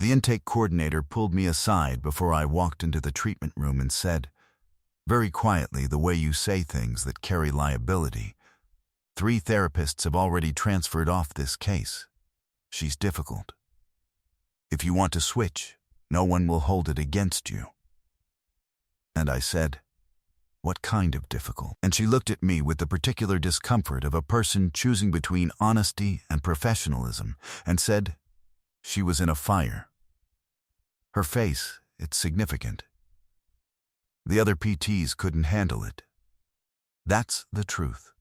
The intake coordinator pulled me aside before I walked into the treatment room and said, very quietly, the way you say things that carry liability, 3 therapists have already transferred off this case. She's difficult. If you want to switch, no one will hold it against you. And I said, what kind of difficult? And she looked at me with the particular discomfort of a person choosing between honesty and professionalism and said, she was in a fire. Her face, it's significant. The other PTs couldn't handle it. That's the truth.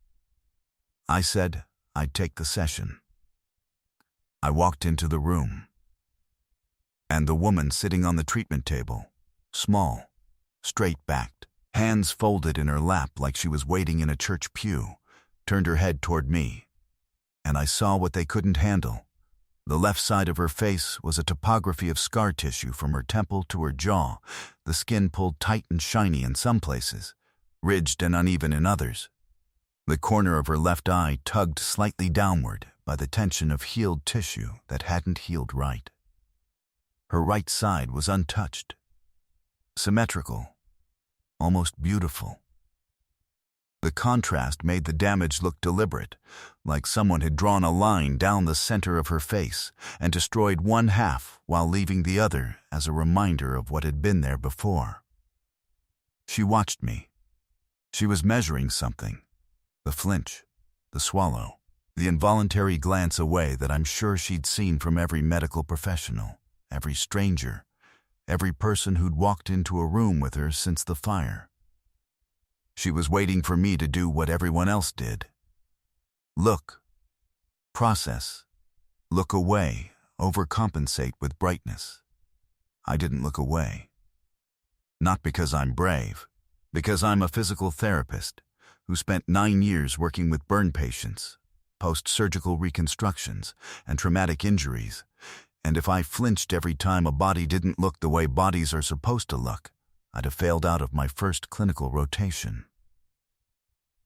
I said I'd take the session. I walked into the room. And the woman sitting on the treatment table, small, straight-backed, hands folded in her lap like she was waiting in a church pew, turned her head toward me. And I saw what they couldn't handle. The left side of her face was a topography of scar tissue from her temple to her jaw, the skin pulled tight and shiny in some places, ridged and uneven in others. The corner of her left eye tugged slightly downward by the tension of healed tissue that hadn't healed right. Her right side was untouched, symmetrical, almost beautiful. The contrast made the damage look deliberate, like someone had drawn a line down the center of her face and destroyed one half while leaving the other as a reminder of what had been there before. She watched me. She was measuring something, the flinch, the swallow, the involuntary glance away that I'm sure she'd seen from every medical professional, every stranger, every person who'd walked into a room with her since the fire. She was waiting for me to do what everyone else did. Look, process, look away, overcompensate with brightness. I didn't look away. Not because I'm brave, because I'm a physical therapist who spent 9 years working with burn patients, post-surgical reconstructions, and traumatic injuries, and if I flinched every time a body didn't look the way bodies are supposed to look, I'd have failed out of my first clinical rotation.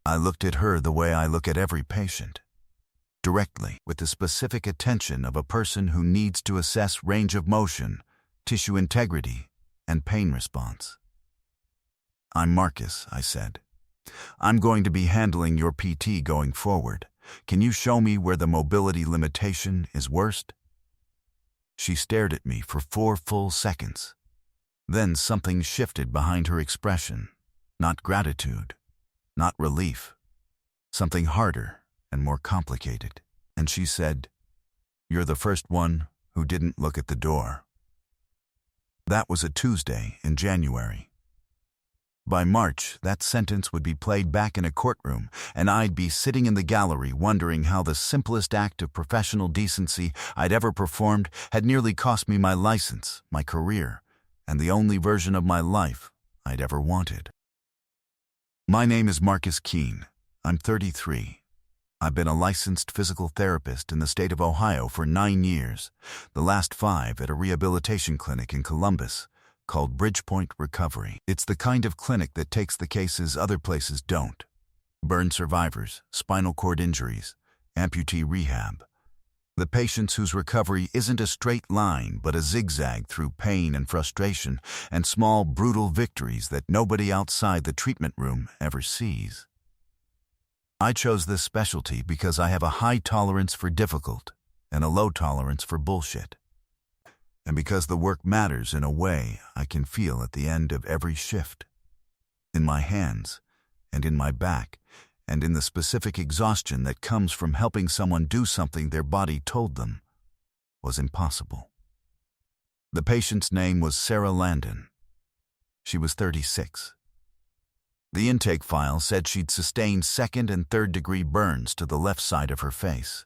I looked at her the way I look at every patient, directly, with the specific attention of a person who needs to assess range of motion, tissue integrity, and pain response. I'm Marcus, I said. I'm going to be handling your PT going forward. Can you show me where the mobility limitation is worst? She stared at me for 4 full seconds. Then something shifted behind her expression. Not gratitude, not relief. Something harder and more complicated. And she said, "You're the first one who didn't look at the door." That was a Tuesday in January. By March, that sentence would be played back in a courtroom, and I'd be sitting in the gallery wondering how the simplest act of professional decency I'd ever performed had nearly cost me my license, my career, and the only version of my life I'd ever wanted. My name is Marcus Keene. I'm 33. I've been a licensed physical therapist in the state of Ohio for 9 years, the last 5 at a rehabilitation clinic in Columbus called Bridgepoint Recovery. It's the kind of clinic that takes the cases other places don't. Burn survivors, spinal cord injuries, amputee rehab. The patients whose recovery isn't a straight line but a zigzag through pain and frustration and small, brutal victories that nobody outside the treatment room ever sees. I chose this specialty because I have a high tolerance for difficult and a low tolerance for bullshit. And because the work matters in a way I can feel at the end of every shift. In my hands, and in my back, and in the specific exhaustion that comes from helping someone do something their body told them was impossible. The patient's name was Sarah Landon. She was 36. The intake file said she'd sustained 2nd and 3rd degree burns to the left side of her face,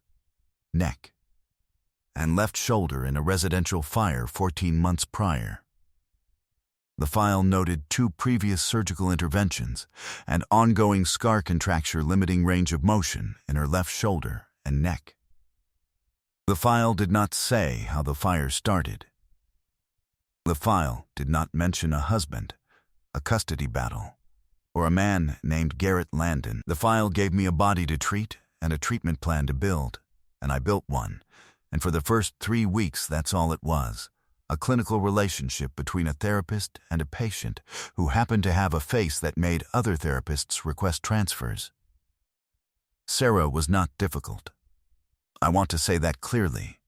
neck, and left shoulder in a residential fire 14 months prior. The file noted 2 previous surgical interventions and ongoing scar contracture limiting range of motion in her left shoulder and neck. The file did not say how the fire started. The file did not mention a husband, a custody battle, or a man named Garrett Landon. The file gave me a body to treat and a treatment plan to build, and I built one. And for the first 3 weeks, that's all it was, a clinical relationship between a therapist and a patient who happened to have a face that made other therapists request transfers. Sarah was not difficult. I want to say that clearly,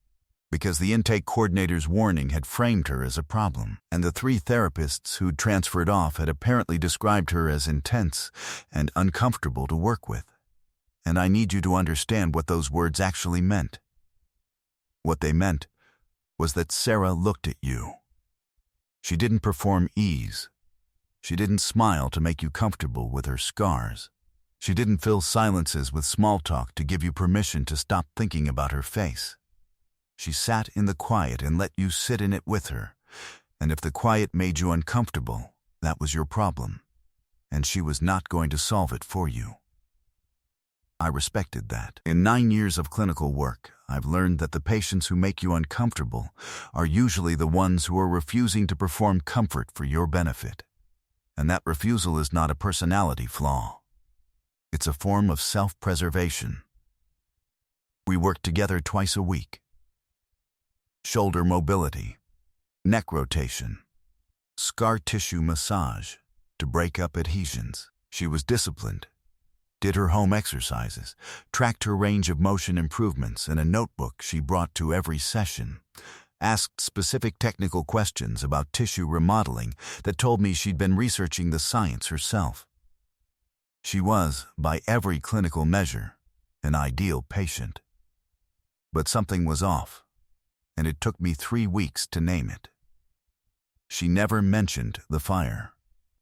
because the intake coordinator's warning had framed her as a problem, and the 3 therapists who'd transferred off had apparently described her as intense and uncomfortable to work with. And I need you to understand what those words actually meant. What they meant was that Sarah looked at you. She didn't perform ease. She didn't smile to make you comfortable with her scars. She didn't fill silences with small talk to give you permission to stop thinking about her face. She sat in the quiet and let you sit in it with her, and if the quiet made you uncomfortable, that was your problem, and she was not going to solve it for you. I respected that. In 9 years of clinical work, I've learned that the patients who make you uncomfortable are usually the ones who are refusing to perform comfort for your benefit, and that refusal is not a personality flaw. It's a form of self-preservation. We work together twice a week. Shoulder mobility, neck rotation, scar tissue massage to break up adhesions. She was disciplined, did her home exercises, tracked her range of motion improvements in a notebook she brought to every session, asked specific technical questions about tissue remodeling that told me she'd been researching the science herself. She was, by every clinical measure, an ideal patient. But something was off, and it took me 3 weeks to name it. She never mentioned the fire,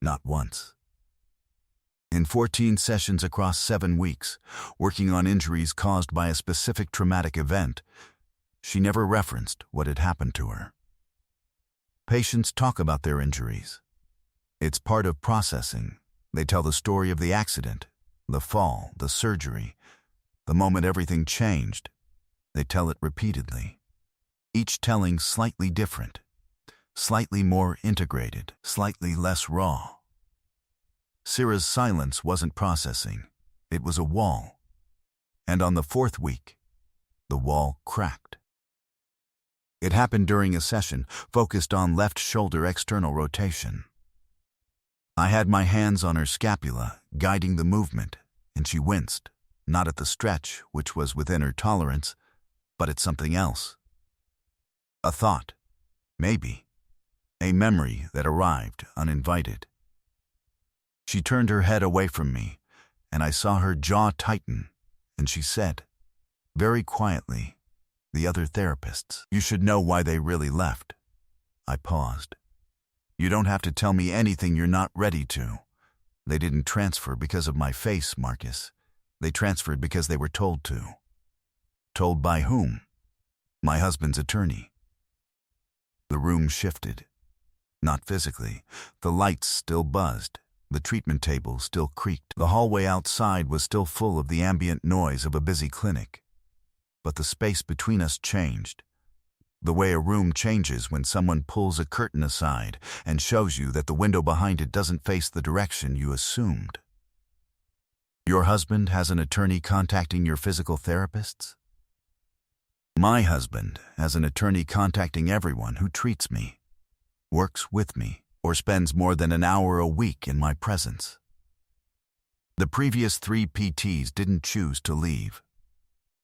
not once. In 14 sessions across 7 weeks, working on injuries caused by a specific traumatic event, she never referenced what had happened to her. Patients talk about their injuries. It's part of processing. They tell the story of the accident, the fall, the surgery, the moment everything changed. They tell it repeatedly, each telling slightly different, slightly more integrated, slightly less raw. Sarah's silence wasn't processing. It was a wall. And on the 4th week, the wall cracked. It happened during a session focused on left shoulder external rotation. I had my hands on her scapula, guiding the movement, and she winced, not at the stretch, which was within her tolerance, but at something else. A thought, maybe, a memory that arrived uninvited. She turned her head away from me, and I saw her jaw tighten, and she said, very quietly, "The other therapists, you should know why they really left." I paused. "You don't have to tell me anything you're not ready to. They didn't transfer because of my face, Marcus. They transferred because they were told to." Told by whom? My husband's attorney. The room shifted. Not physically. The lights still buzzed. The treatment table still creaked. The hallway outside was still full of the ambient noise of a busy clinic. But the space between us changed. The way a room changes when someone pulls a curtain aside and shows you that the window behind it doesn't face the direction you assumed. Your husband has an attorney contacting your physical therapists? My husband has an attorney contacting everyone who treats me, works with me, or spends more than an hour a week in my presence. The previous 3 PTs didn't choose to leave.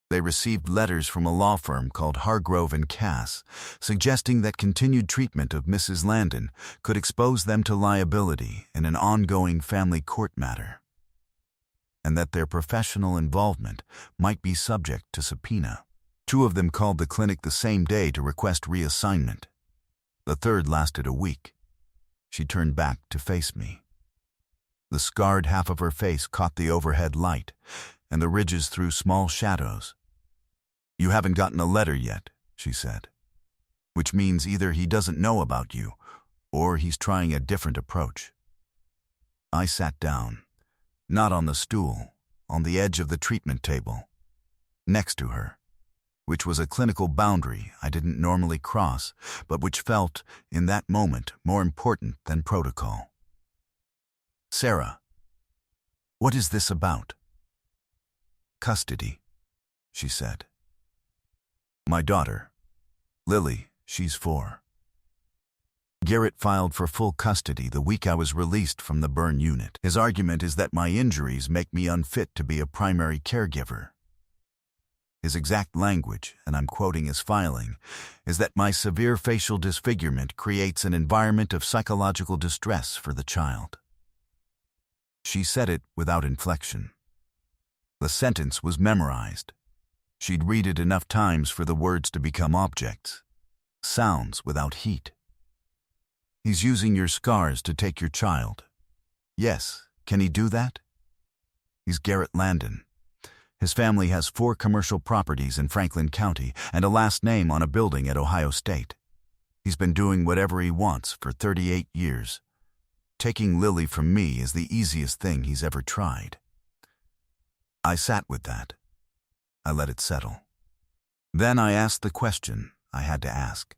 They received letters from a law firm called Hargrove and Cass, suggesting that continued treatment of Mrs. Landon could expose them to liability in an ongoing family court matter, and that their professional involvement might be subject to subpoena. 2 of them called the clinic the same day to request reassignment. The 3rd lasted a week. She turned back to face me. The scarred half of her face caught the overhead light, and the ridges threw small shadows. "You haven't gotten a letter yet," she said, "which means either he doesn't know about you, or he's trying a different approach." I sat down, not on the stool, on the edge of the treatment table, next to her, which was a clinical boundary I didn't normally cross, but which felt, in that moment, more important than protocol. "Sarah, what is this about?" "Custody," she said. "My daughter, Lily, she's 4. Garrett filed for full custody the week I was released from the burn unit. His argument is that my injuries make me unfit to be a primary caregiver. His exact language, and I'm quoting his filing, is that my severe facial disfigurement creates an environment of psychological distress for the child. She said it without inflection. The sentence was memorized. She'd read it enough times for the words to become objects, sounds without heat. He's using your scars to take your child. Yes, can he do that? He's Garrett Landon. His family has 4 commercial properties in Franklin County and a last name on a building at Ohio State. He's been doing whatever he wants for 38 years. Taking Lily from me is the easiest thing he's ever tried. I sat with that. I let it settle. Then I asked the question I had to ask.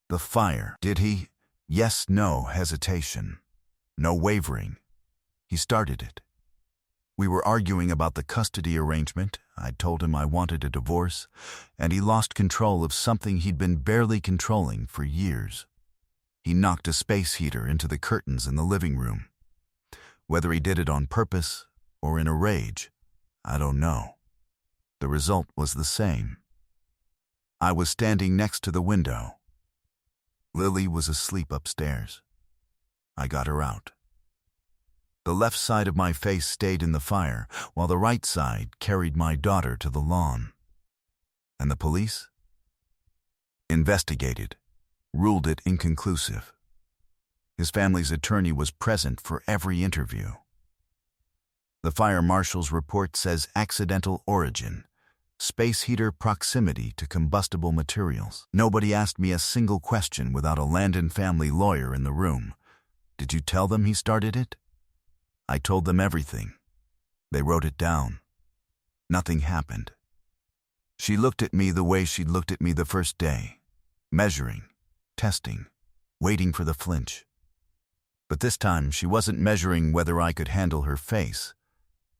The fire, did he? Yes, no hesitation. No wavering. He started it. We were arguing about the custody arrangement. I'd told him I wanted a divorce, and he lost control of something he'd been barely controlling for years. He knocked a space heater into the curtains in the living room. Whether he did it on purpose or in a rage, I don't know. The result was the same. I was standing next to the window. Lily was asleep upstairs. I got her out. The left side of my face stayed in the fire, while the right side carried my daughter to the lawn. And the police? Investigated, ruled it inconclusive. His family's attorney was present for every interview. The fire marshal's report says accidental origin, space heater proximity to combustible materials. Nobody asked me a single question without a Landon family lawyer in the room. Did you tell them he started it? I told them everything. They wrote it down. Nothing happened. She looked at me the way she'd looked at me the first day, measuring, testing, waiting for the flinch. But this time she wasn't measuring whether I could handle her face.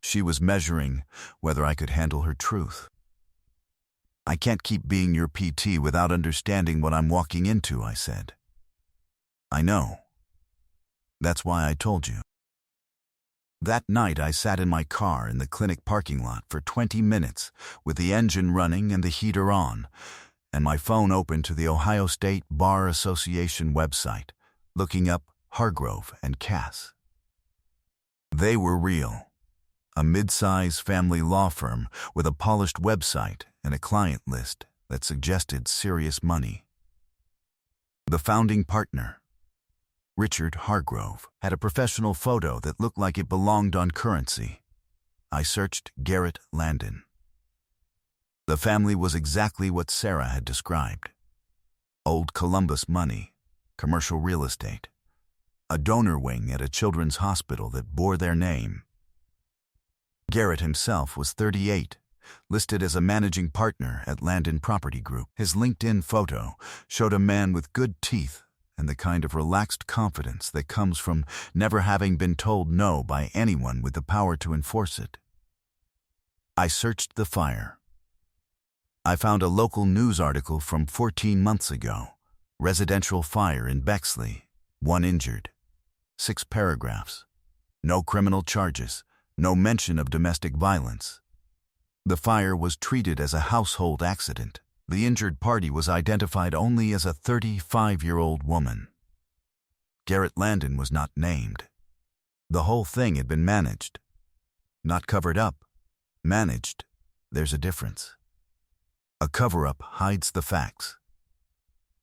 She was measuring whether I could handle her truth. I can't keep being your PT without understanding what I'm walking into, I said. I know. That's why I told you. That night I sat in my car in the clinic parking lot for 20 minutes with the engine running and the heater on, and my phone open to the Ohio State Bar Association website, looking up Hargrove and Cass. They were real. A mid-size family law firm with a polished website and a client list that suggested serious money. The founding partner, Richard Hargrove, had a professional photo that looked like it belonged on currency. I searched Garrett Landon. The family was exactly what Sarah had described. Old Columbus money, commercial real estate, a donor wing at a children's hospital that bore their name. Garrett himself was 38, listed as a managing partner at Landon Property Group. His LinkedIn photo showed a man with good teeth and the kind of relaxed confidence that comes from never having been told no by anyone with the power to enforce it. I searched the fire. I found a local news article from 14 months ago. Residential fire in Bexley, 1 injured. 6 paragraphs. No criminal charges. No mention of domestic violence. The fire was treated as a household accident. The injured party was identified only as a 35-year-old woman. Garrett Landon was not named. The whole thing had been managed. Not covered up. Managed. There's a difference. A cover-up hides the facts.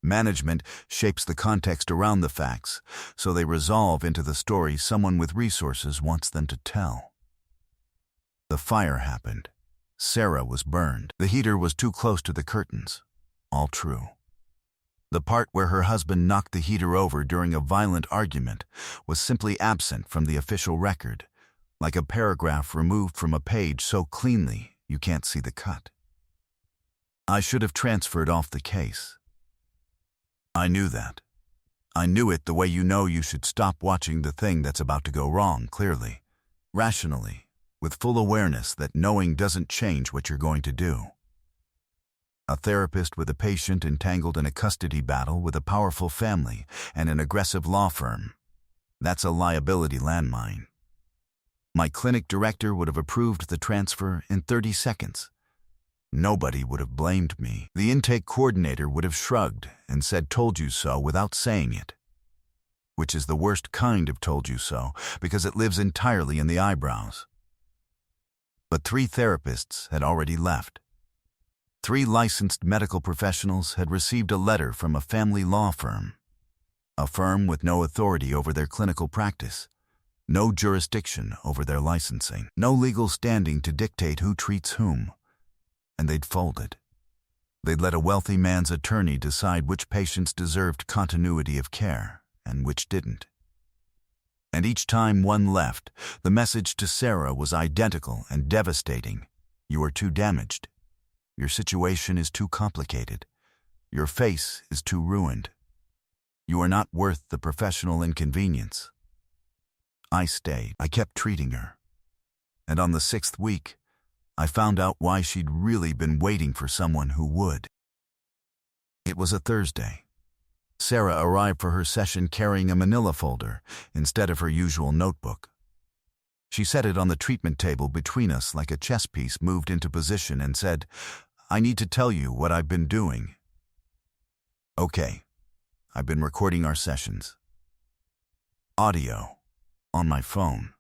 Management shapes the context around the facts, so they resolve into the story someone with resources wants them to tell. The fire happened. Sarah was burned. The heater was too close to the curtains. All true. The part where her husband knocked the heater over during a violent argument was simply absent from the official record, like a paragraph removed from a page so cleanly you can't see the cut. I should have transferred off the case. I knew that. I knew it the way you know you should stop watching the thing that's about to go wrong clearly, rationally, with full awareness that knowing doesn't change what you're going to do. A therapist with a patient entangled in a custody battle with a powerful family and an aggressive law firm. That's a liability landmine. My clinic director would have approved the transfer in 30 seconds. Nobody would have blamed me. The intake coordinator would have shrugged and said "told you so" without saying it. Which is the worst kind of "told you so" because it lives entirely in the eyebrows. But 3 therapists had already left. 3 licensed medical professionals had received a letter from a family law firm. A firm with no authority over their clinical practice, no jurisdiction over their licensing, no legal standing to dictate who treats whom. And they'd folded. They'd let a wealthy man's attorney decide which patients deserved continuity of care and which didn't. And each time one left, the message to Sarah was identical and devastating. You are too damaged. Your situation is too complicated. Your face is too ruined. You are not worth the professional inconvenience. I stayed. I kept treating her. And on the 6th week, I found out why she'd really been waiting for someone who would. It was a Thursday. Sarah arrived for her session carrying a manila folder instead of her usual notebook. She set it on the treatment table between us like a chess piece moved into position and said, "I need to tell you what I've been doing." Okay, I've been recording our sessions. Audio, on my phone.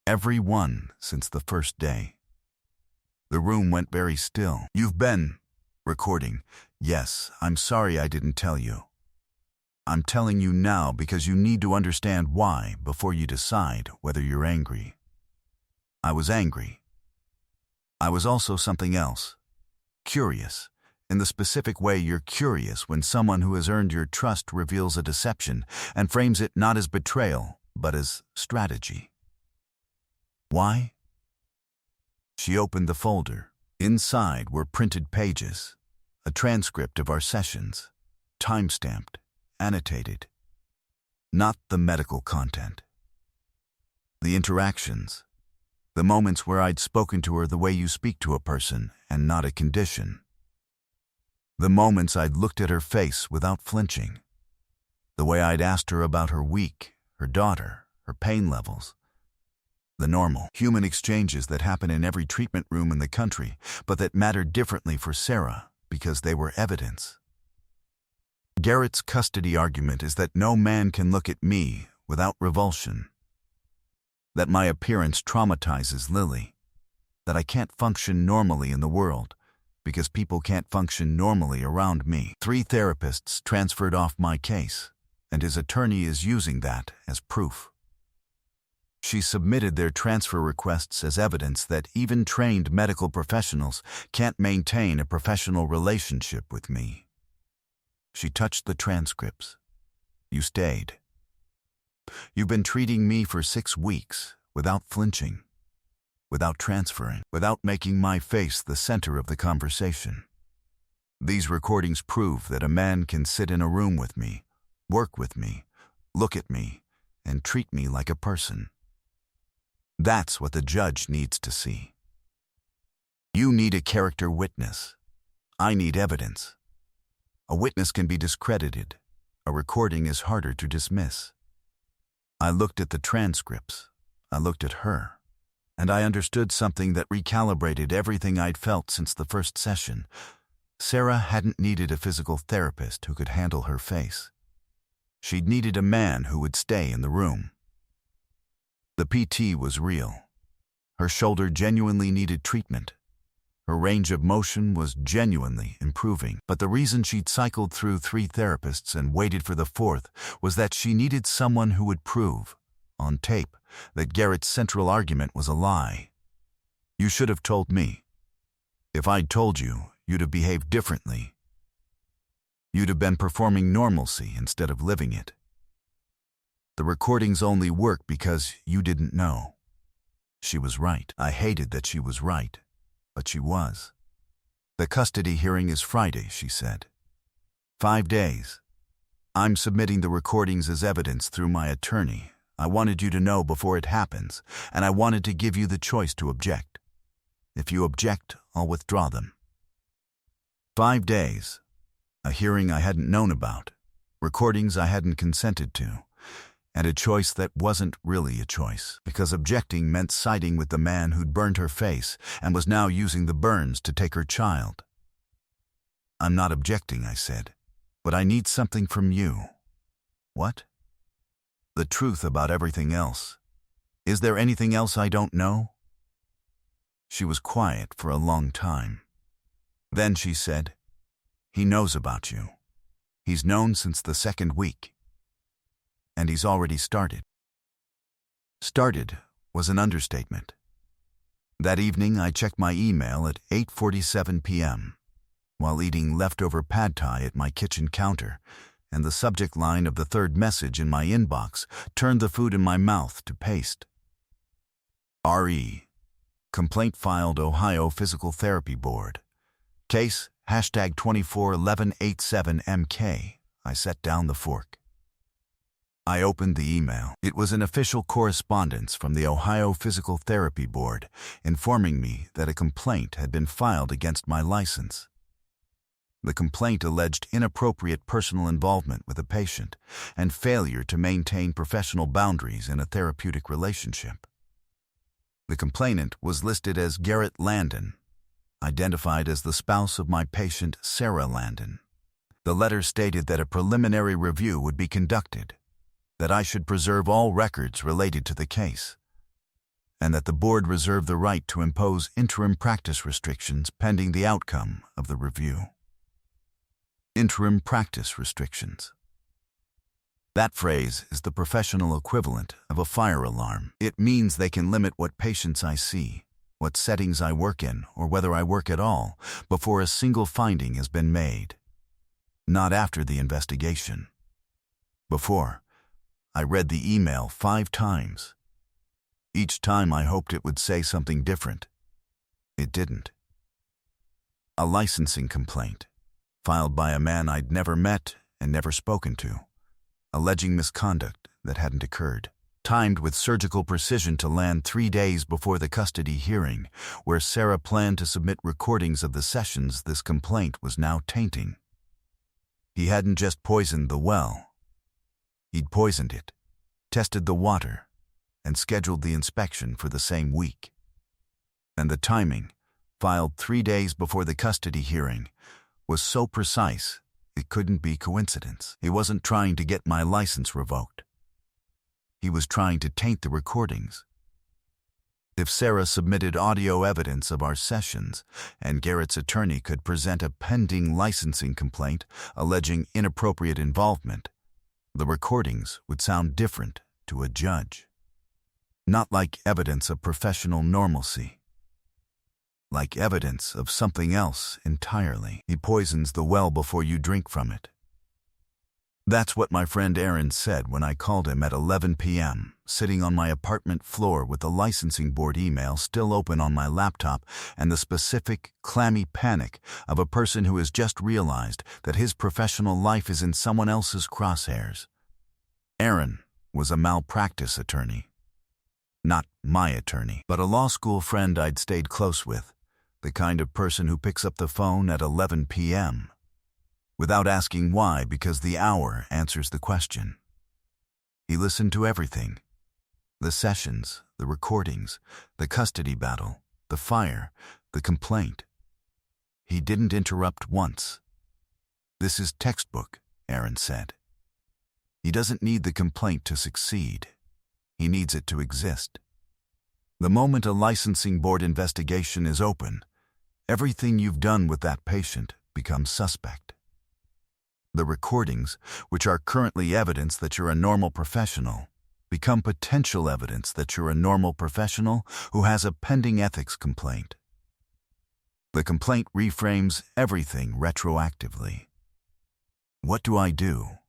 Every one since the first day. The room went very still. "You've been recording." "Yes, I'm sorry I didn't tell you. I'm telling you now because you need to understand why before you decide whether you're angry." I was angry. I was also something else. Curious, in the specific way you're curious when someone who has earned your trust reveals a deception and frames it not as betrayal, but as strategy. Why? She opened the folder. Inside were printed pages, a transcript of our sessions, time-stamped, annotated. Not the medical content. The interactions. The moments where I'd spoken to her the way you speak to a person and not a condition. The moments I'd looked at her face without flinching. The way I'd asked her about her week, her daughter, her pain levels. The normal, human exchanges that happen in every treatment room in the country, but that mattered differently for Sarah because they were evidence. Garrett's custody argument is that no man can look at me without revulsion. That my appearance traumatizes Lily. That I can't function normally in the world because people can't function normally around me. 3 therapists transferred off my case, and his attorney is using that as proof. She submitted their transfer requests as evidence that even trained medical professionals can't maintain a professional relationship with me. She touched the transcripts. You stayed. You've been treating me for 6 weeks without flinching, without transferring, without making my face the center of the conversation. These recordings prove that a man can sit in a room with me, work with me, look at me, and treat me like a person. That's what the judge needs to see. You need a character witness. I need evidence. A witness can be discredited. A recording is harder to dismiss. I looked at the transcripts. I looked at her. And I understood something that recalibrated everything I'd felt since the first session. Sarah hadn't needed a physical therapist who could handle her face. She'd needed a man who would stay in the room. The PT was real. Her shoulder genuinely needed treatment. Her range of motion was genuinely improving. But the reason she'd cycled through 3 therapists and waited for the 4th was that she needed someone who would prove, on tape, that Garrett's central argument was a lie. You should have told me. If I'd told you, you'd have behaved differently. You'd have been performing normalcy instead of living it. The recordings only work because you didn't know. She was right. I hated that she was right, but she was. The custody hearing is Friday, she said. 5 days. I'm submitting the recordings as evidence through my attorney. I wanted you to know before it happens, and I wanted to give you the choice to object. If you object, I'll withdraw them. 5 days. A hearing I hadn't known about, recordings I hadn't consented to, and a choice that wasn't really a choice, because objecting meant siding with the man who'd burned her face and was now using the burns to take her child. "I'm not objecting," I said, "but I need something from you." "What?" "The truth about everything else. Is there anything else I don't know?" She was quiet for a long time. Then she said, "He knows about you. He's known since the second week. And he's already started." Started was an understatement. That evening I checked my email at 8:47 p.m. while eating leftover pad thai at my kitchen counter, and the subject line of the third message in my inbox turned the food in my mouth to paste. RE. Complaint filed Ohio Physical Therapy Board. Case #241187MK. I set down the fork. I opened the email. It was an official correspondence from the Ohio Physical Therapy Board informing me that a complaint had been filed against my license. The complaint alleged inappropriate personal involvement with a patient and failure to maintain professional boundaries in a therapeutic relationship. The complainant was listed as Garrett Landon, identified as the spouse of my patient Sarah Landon. The letter stated that a preliminary review would be conducted, that I should preserve all records related to the case, and that the board reserved the right to impose interim practice restrictions pending the outcome of the review. Interim practice restrictions. That phrase is the professional equivalent of a fire alarm. It means they can limit what patients I see, what settings I work in, or whether I work at all, before a single finding has been made. Not after the investigation. Before, I read the email 5 times. Each time I hoped it would say something different. It didn't. A licensing complaint, filed by a man I'd never met and never spoken to, alleging misconduct that hadn't occurred, timed with surgical precision to land 3 days before the custody hearing, where Sarah planned to submit recordings of the sessions this complaint was now tainting. He hadn't just poisoned the well. He'd poisoned it, tested the water, and scheduled the inspection for the same week. And the timing, filed 3 days before the custody hearing, was so precise it couldn't be coincidence. He wasn't trying to get my license revoked. He was trying to taint the recordings. If Sarah submitted audio evidence of our sessions, and Garrett's attorney could present a pending licensing complaint alleging inappropriate involvement, the recordings would sound different to a judge. Not like evidence of professional normalcy. Like evidence of something else entirely. He poisons the well before you drink from it. That's what my friend Aaron said when I called him at 11 p.m., sitting on my apartment floor with the licensing board email still open on my laptop and the specific, clammy panic of a person who has just realized that his professional life is in someone else's crosshairs. Aaron was a malpractice attorney. Not my attorney, but a law school friend I'd stayed close with, the kind of person who picks up the phone at 11 p.m. without asking why, because the hour answers the question. He listened to everything. The sessions, the recordings, the custody battle, the fire, the complaint. He didn't interrupt once. "This is textbook," Aaron said. He doesn't need the complaint to succeed. He needs it to exist. The moment a licensing board investigation is open, everything you've done with that patient becomes suspect. The recordings, which are currently evidence that you're a normal professional, become potential evidence that you're a normal professional who has a pending ethics complaint. The complaint reframes everything retroactively. What do I do?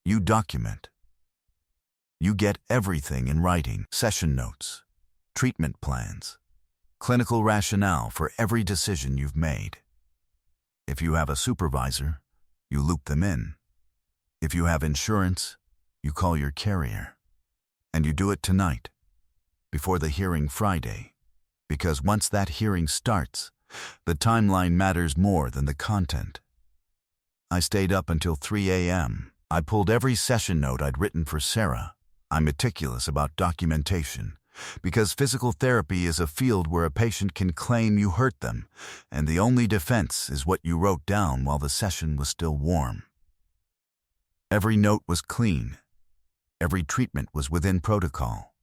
You document. You get everything in writing: session notes, treatment plans, clinical rationale for every decision you've made. If you have a supervisor, you loop them in. If you have insurance, you call your carrier. And you do it tonight, before the hearing Friday, because once that hearing starts, The timeline matters more than the content. I stayed up until 3 a.m. I pulled every session note I'd written for Sarah. I'm meticulous about documentation, because physical therapy is a field where a patient can claim you hurt them, and the only defense is what you wrote down while the session was still warm. Every note was clean. Every treatment was within protocol.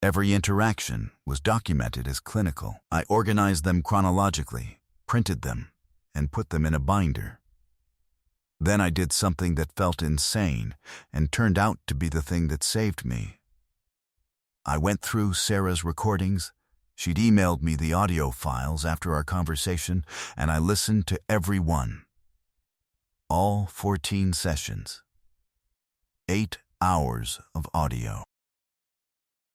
Every interaction was documented as clinical. I organized them chronologically, printed them, and put them in a binder. Then I did something that felt insane and turned out to be the thing that saved me. I went through Sarah's recordings. She'd emailed me the audio files after our conversation, and I listened to every one. All 14 sessions. 8 hours of audio.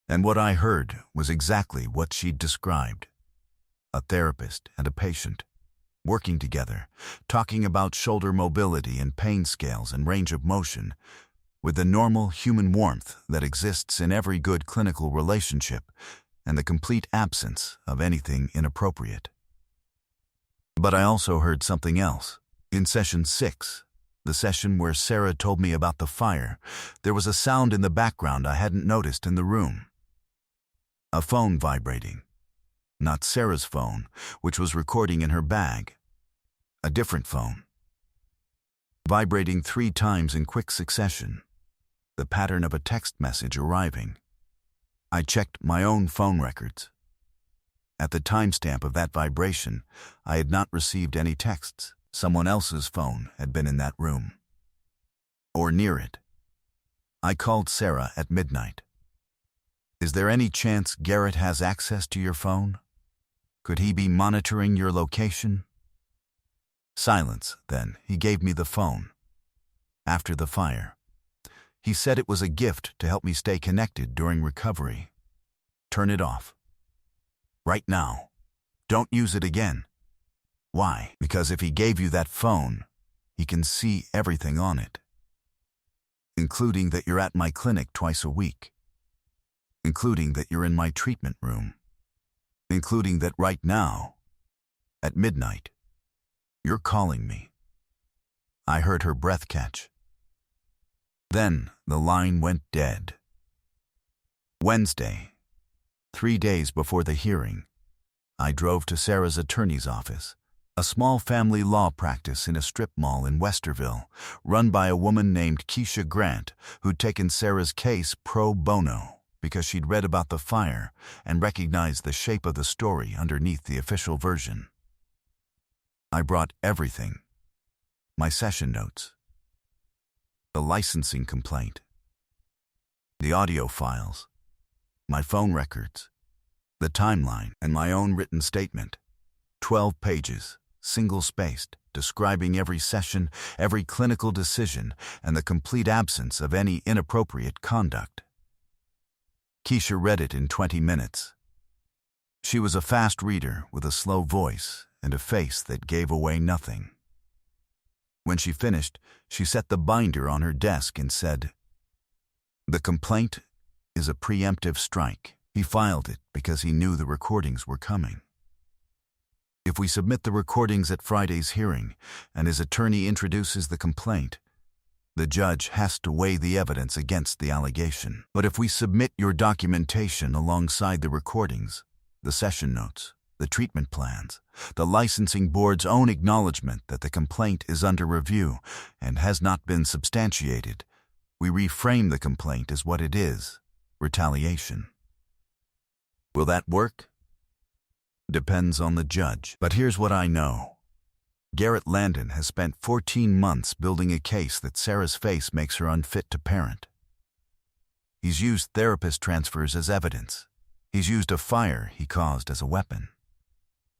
And what I heard was exactly what she'd described. A therapist and a patient, working together, talking about shoulder mobility and pain scales and range of motion, with the normal human warmth that exists in every good clinical relationship and the complete absence of anything inappropriate. But I also heard something else. In session 6, the session where Sarah told me about the fire, there was a sound in the background I hadn't noticed in the room. A phone vibrating. Not Sarah's phone, which was recording in her bag. A different phone. Vibrating 3 times in quick succession. The pattern of a text message arriving. I checked my own phone records. At the timestamp of that vibration, I had not received any texts. Someone else's phone had been in that room. Or near it. I called Sarah at midnight. Is there any chance Garrett has access to your phone? Could he be monitoring your location? Silence, then. He gave me the phone. After the fire. He said it was a gift to help me stay connected during recovery. Turn it off. Right now. Don't use it again. Why? Because if he gave you that phone, he can see everything on it. Including that you're at my clinic twice a week. Including that you're in my treatment room. Including that right now, at midnight, you're calling me. I heard her breath catch. Then the line went dead. Wednesday, 3 days before the hearing, I drove to Sarah's attorney's office, a small family law practice in a strip mall in Westerville, run by a woman named Keisha Grant, who'd taken Sarah's case pro bono because she'd read about the fire and recognized the shape of the story underneath the official version. I brought everything. My session notes. The licensing complaint. The audio files. My phone records. The timeline and my own written statement. 12 pages, single-spaced, describing every session, every clinical decision, and the complete absence of any inappropriate conduct. Keisha read it in 20 minutes. She was a fast reader with a slow voice and a face that gave away nothing. When she finished, she set the binder on her desk and said, "The complaint is a preemptive strike. He filed it because he knew the recordings were coming. If we submit the recordings at Friday's hearing and his attorney introduces the complaint, the judge has to weigh the evidence against the allegation. But if we submit your documentation alongside the recordings, the session notes, the treatment plans, the licensing board's own acknowledgement that the complaint is under review and has not been substantiated, we reframe the complaint as what it is, retaliation. Will that work? Depends on the judge. But here's what I know. Garrett Landon has spent 14 months building a case that Sarah's face makes her unfit to parent. He's used therapist transfers as evidence. He's used a fire he caused as a weapon.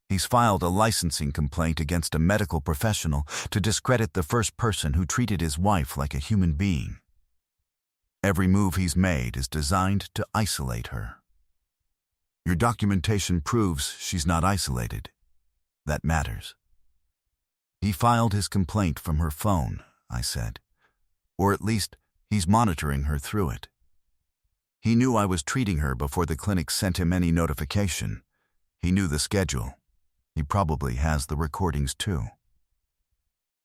He's filed a licensing complaint against a medical professional to discredit the first person who treated his wife like a human being. Every move he's made is designed to isolate her. Your documentation proves she's not isolated. That matters. He filed his complaint from her phone, I said. Or at least, he's monitoring her through it. He knew I was treating her before the clinic sent him any notification. He knew the schedule. He probably has the recordings too.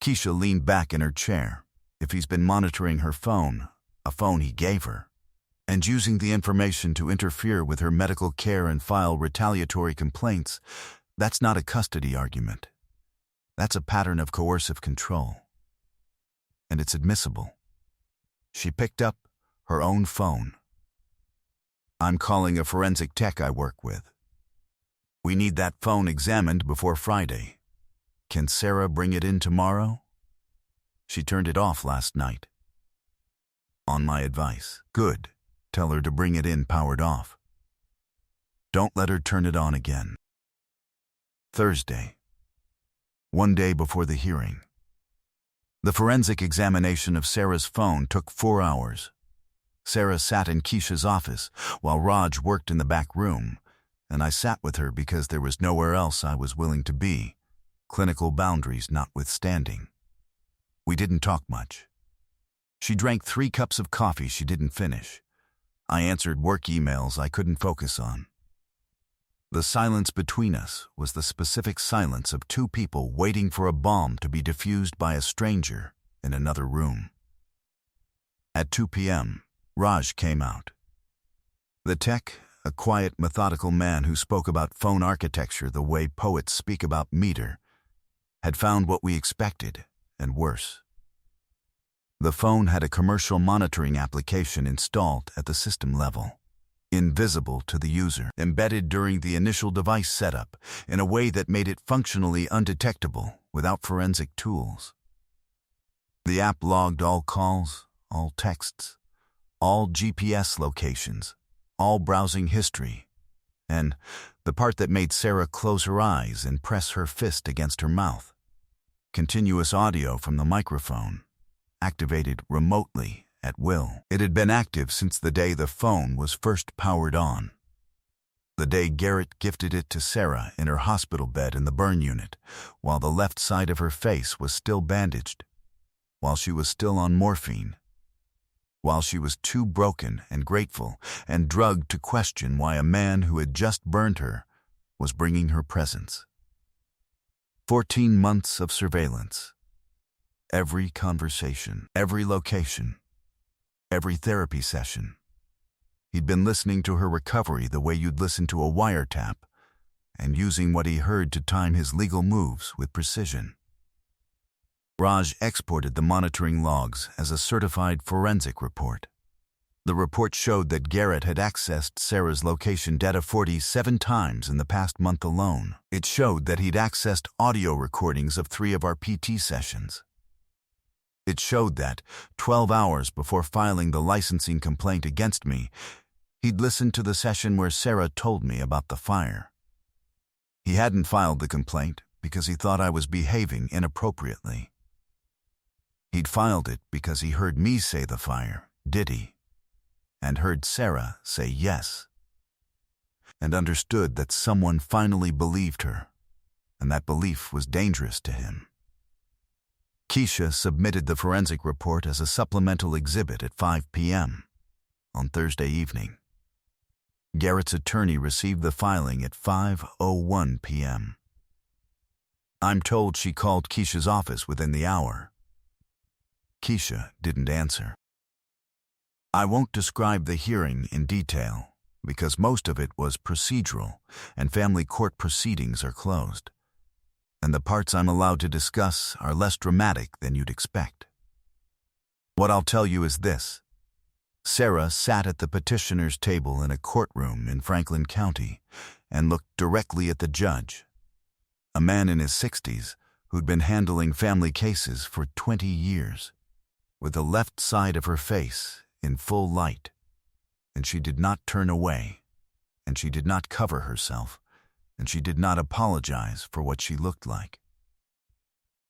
Keisha leaned back in her chair. If he's been monitoring her phone, a phone he gave her, and using the information to interfere with her medical care and file retaliatory complaints, that's not a custody argument. That's a pattern of coercive control. And it's admissible. She picked up her own phone. I'm calling a forensic tech I work with. We need that phone examined before Friday. Can Sarah bring it in tomorrow? She turned it off last night. On my advice. Good. Tell her to bring it in powered off. Don't let her turn it on again. Thursday. One day before the hearing. The forensic examination of Sarah's phone took 4 hours. Sarah sat in Keisha's office while Raj worked in the back room, and I sat with her because there was nowhere else I was willing to be, clinical boundaries notwithstanding. We didn't talk much. She drank 3 cups of coffee she didn't finish. I answered work emails I couldn't focus on. The silence between us was the specific silence of 2 people waiting for a bomb to be defused by a stranger in another room. At 2 p.m., Raj came out. The tech, a quiet, methodical man who spoke about phone architecture the way poets speak about meter, had found what we expected, and worse. The phone had a commercial monitoring application installed at the system level, invisible to the user, embedded during the initial device setup in a way that made it functionally undetectable without forensic tools. The app logged all calls, all texts, all GPS locations, all browsing history, and the part that made Sarah close her eyes and press her fist against her mouth, continuous audio from the microphone, activated remotely at will. It had been active since the day the phone was first powered on. The day Garrett gifted it to Sarah in her hospital bed in the burn unit, while the left side of her face was still bandaged, while she was still on morphine, while she was too broken and grateful and drugged to question why a man who had just burned her was bringing her presents. 14 months of surveillance. Every conversation, every location, every therapy session. He'd been listening to her recovery the way you'd listen to a wiretap, and using what he heard to time his legal moves with precision. Raj exported the monitoring logs as a certified forensic report. The report showed that Garrett had accessed Sarah's location data 47 times in the past month alone. It showed that he'd accessed audio recordings of 3 of our PT sessions. It showed that, 12 hours before filing the licensing complaint against me, he'd listened to the session where Sarah told me about the fire. He hadn't filed the complaint because he thought I was behaving inappropriately. He'd filed it because he heard me say the fire, did he? And heard Sarah say yes. And understood that someone finally believed her, and that belief was dangerous to him. Keisha submitted the forensic report as a supplemental exhibit at 5 p.m. on Thursday evening. Garrett's attorney received the filing at 5:01 p.m. I'm told she called Keisha's office within the hour. Keisha didn't answer. I won't describe the hearing in detail because most of it was procedural and family court proceedings are closed, and the parts I'm allowed to discuss are less dramatic than you'd expect. What I'll tell you is this. Sarah sat at the petitioner's table in a courtroom in Franklin County and looked directly at the judge, a man in his 60s who'd been handling family cases for 20 years, with the left side of her face in full light, and she did not turn away, and she did not cover herself, and she did not apologize for what she looked like.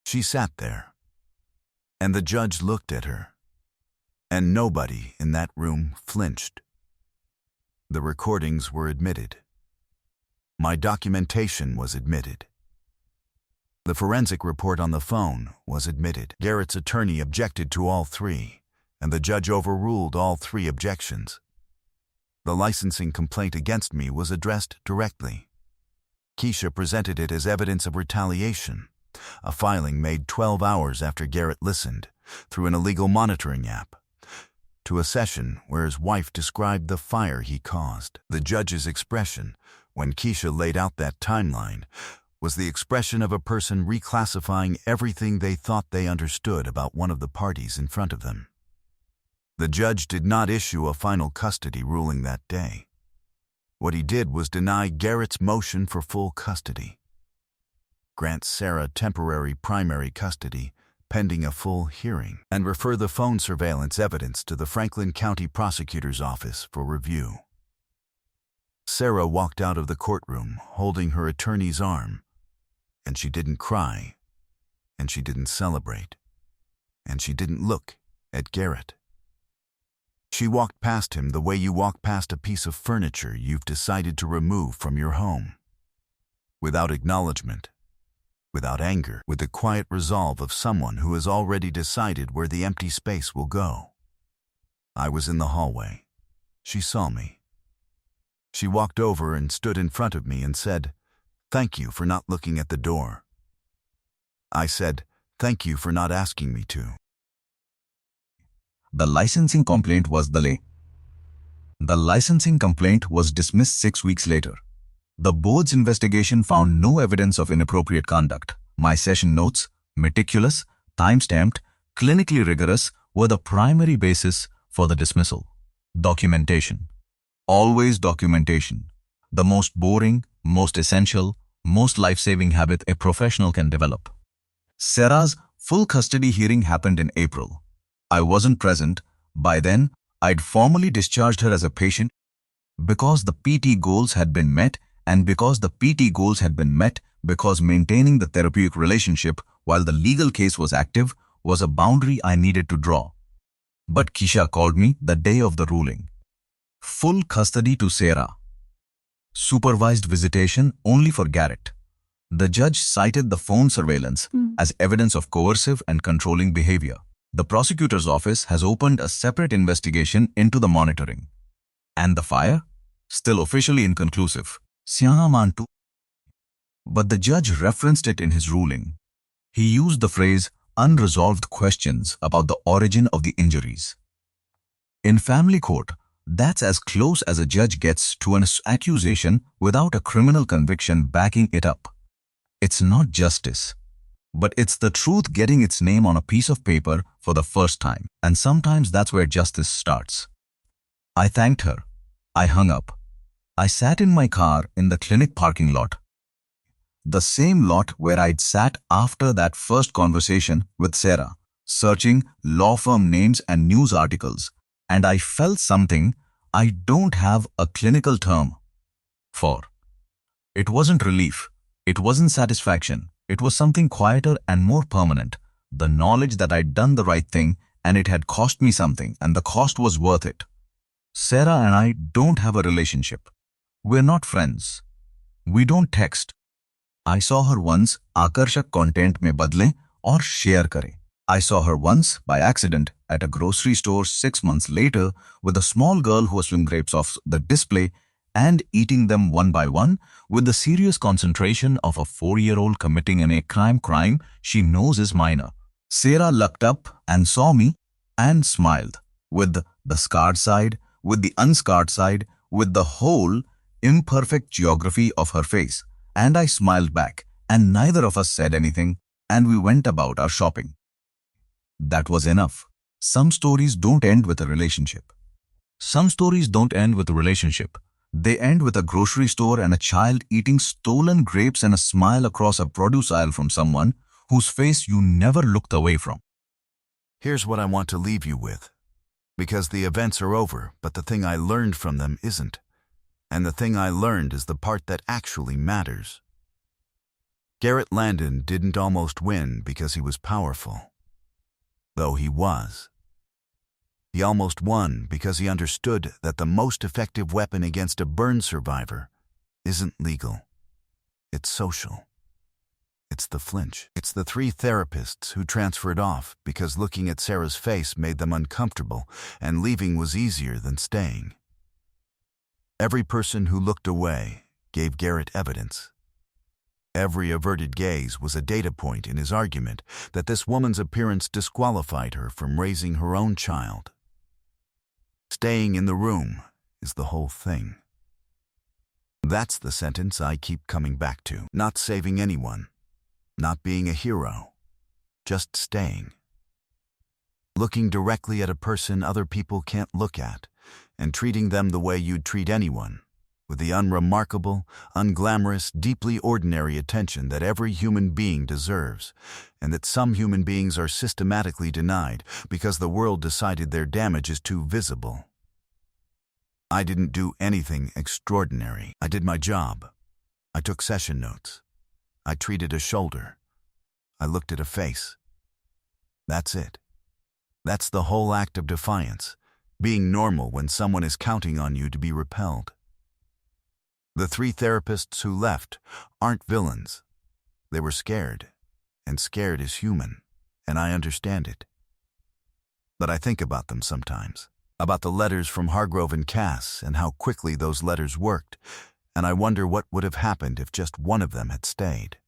She sat there, and the judge looked at her, and nobody in that room flinched. The recordings were admitted. My documentation was admitted. The forensic report on the phone was admitted. Garrett's attorney objected to all 3, and the judge overruled all 3 objections. The licensing complaint against me was addressed directly. Keisha presented it as evidence of retaliation, a filing made 12 hours after Garrett listened, through an illegal monitoring app, to a session where his wife described the fire he caused. The judge's expression, when Keisha laid out that timeline, was the expression of a person reclassifying everything they thought they understood about one of the parties in front of them. The judge did not issue a final custody ruling that day. What he did was deny Garrett's motion for full custody, grant Sarah temporary primary custody pending a full hearing, and refer the phone surveillance evidence to the Franklin County Prosecutor's Office for review. Sarah walked out of the courtroom holding her attorney's arm, and she didn't cry, and she didn't celebrate, and she didn't look at Garrett. She walked past him the way you walk past a piece of furniture you've decided to remove from your home, without acknowledgement, without anger, with the quiet resolve of someone who has already decided where the empty space will go. I was in the hallway. She saw me. She walked over and stood in front of me and said, "Thank you for not looking at the door." I said, "Thank you for not asking me to." The licensing complaint was delayed. The licensing complaint was dismissed 6 weeks later. The board's investigation found no evidence of inappropriate conduct. My session notes, meticulous, time-stamped, clinically rigorous, were the primary basis for the dismissal. Documentation. Always documentation. The most boring, most essential, most life-saving habit a professional can develop. Sarah's full custody hearing happened in April. I wasn't present. By then, I'd formally discharged her as a patient because the PT goals had been met, and because the PT goals had been met because maintaining the therapeutic relationship while the legal case was active was a boundary I needed to draw. But Keisha called me the day of the ruling. Full custody to Sarah. Supervised visitation only for Garrett. The judge cited the phone surveillance as evidence of coercive and controlling behavior. The prosecutor's office has opened a separate investigation into the monitoring. And the fire? Still officially inconclusive. But the judge referenced it in his ruling. He used the phrase unresolved questions about the origin of the injuries. In family court, that's as close as a judge gets to an accusation without a criminal conviction backing it up. It's not justice, but it's the truth getting its name on a piece of paper for the first time. And sometimes that's where justice starts. I thanked her. I hung up. I sat in my car in the clinic parking lot. The same lot where I'd sat after that first conversation with Sarah, searching law firm names and news articles, and I felt something I don't have a clinical term for. It wasn't relief. It wasn't satisfaction. It was something quieter and more permanent. The knowledge that I'd done the right thing and it had cost me something, and the cost was worth it. Sarah and I don't have a relationship. We're not friends. We don't text. I saw her once आकर्षक content में बदलें और share करें. I saw her once by accident at a grocery store 6 months later with a small girl who was swinging grapes off the display and eating them one by one with the serious concentration of a 4-year-old committing a crime she knows is minor. Sarah looked up and saw me and smiled, with the scarred side, with the unscarred side, with the whole imperfect geography of her face. And I smiled back, and neither of us said anything, and we went about our shopping. That was enough. Some stories don't end with a relationship. Some stories don't end with a relationship. They end with a grocery store and a child eating stolen grapes and a smile across a produce aisle from someone whose face you never looked away from. Here's what I want to leave you with. Because the events are over, but the thing I learned from them isn't. And the thing I learned is the part that actually matters. Garrett Landon didn't almost win because he was powerful. Though he was. He almost won because he understood that the most effective weapon against a burn survivor isn't legal. It's social. It's the flinch. It's the 3 therapists who transferred off because looking at Sarah's face made them uncomfortable and leaving was easier than staying. Every person who looked away gave Garrett evidence. Every averted gaze was a data point in his argument that this woman's appearance disqualified her from raising her own child. Staying in the room is the whole thing. That's the sentence I keep coming back to. Not saving anyone, not being a hero, just staying. Looking directly at a person other people can't look at, and treating them the way you'd treat anyone, with the unremarkable, unglamorous, deeply ordinary attention that every human being deserves, and that some human beings are systematically denied because the world decided their damage is too visible. I didn't do anything extraordinary. I did my job. I took session notes. I treated a shoulder. I looked at a face. That's it. That's the whole act of defiance, being normal when someone is counting on you to be repelled. The 3 therapists who left aren't villains. They were scared, and scared is human, and I understand it. But I think about them sometimes, about the letters from Hargrove and Cass and how quickly those letters worked, and I wonder what would have happened if just one of them had stayed.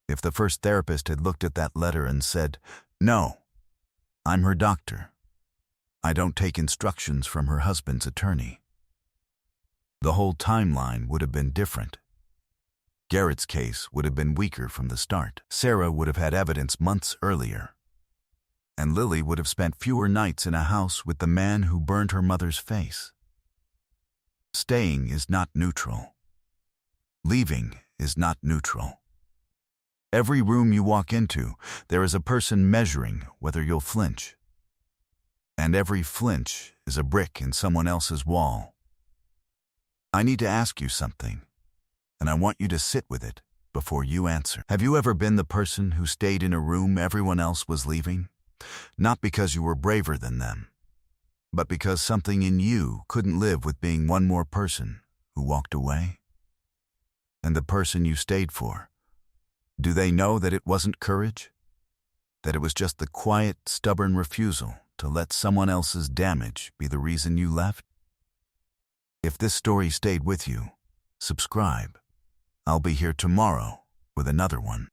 If the first therapist had looked at that letter and said, "No, I'm her doctor. I don't take instructions from her husband's attorney." The whole timeline would have been different. Garrett's case would have been weaker from the start. Sarah would have had evidence months earlier. And Lily would have spent fewer nights in a house with the man who burned her mother's face. Staying is not neutral. Leaving is not neutral. Every room you walk into, there is a person measuring whether you'll flinch. And every flinch is a brick in someone else's wall. I need to ask you something, and I want you to sit with it before you answer. Have you ever been the person who stayed in a room everyone else was leaving? Not because you were braver than them, but because something in you couldn't live with being one more person who walked away? And the person you stayed for, do they know that it wasn't courage? That it was just the quiet, stubborn refusal to let someone else's damage be the reason you left? If this story stayed with you, subscribe. I'll be here tomorrow with another one.